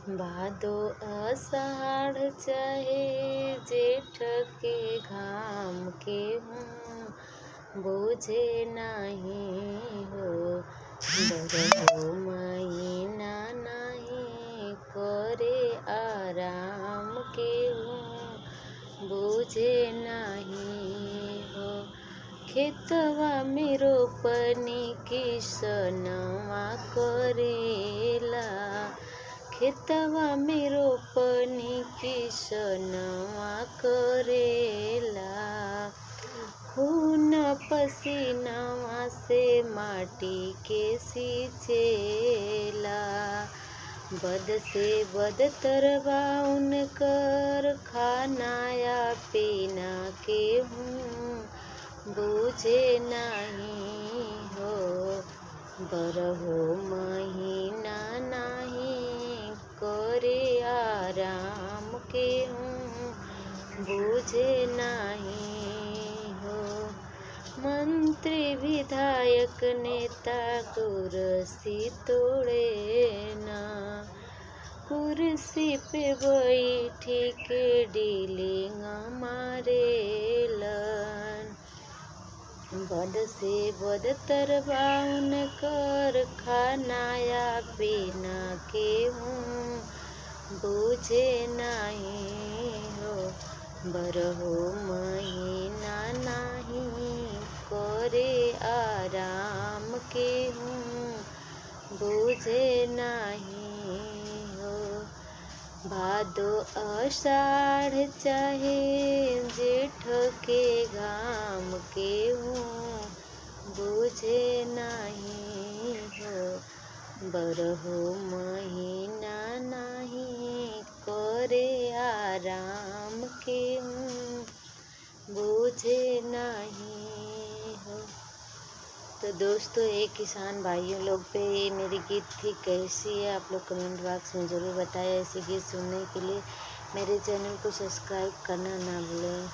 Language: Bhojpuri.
भादो आषाढ़ चाहे जेठ के घाम के हूँ बूझे नाही हो। बरहो महीना नाही करे आराम के हूँ बूझे नाही हो। खेतवा में रोपनी किसनवा करेला खेतवा में रोपनी किसनवा करेला। खून पसीनावा से माटी के सींचेला। बद से बदतरवा उनकर खानाया पीना के हूँ बूझे नाही हो। बरहो महीना नाही करे आराम के हूँ बूझे नाही हो। मंत्री विधायक नेता कुर्सी तोड़े ना कुर्सी पे बैठी के डीलिंग मारेलन। बद से बदतरवा उनकर खानाया पीना के हूँ बूझे नाही हो। बरहो महीना नाही करे आराम के हूँ बूझे नाही हो। भादो आषाढ़ चाहे जेठ के घाम के हूँ बूझे नाही हो। बरहो महीना नाही करे आराम के हूँ बूझे नहीं हो। तो दोस्तों, एक किसान भाइयों लोग पे मेरी गीत थी कैसी है, आप लोग कमेंट बॉक्स में ज़रूर बताएं। ऐसे गीत सुनने के लिए मेरे चैनल को सब्सक्राइब करना ना भूलें।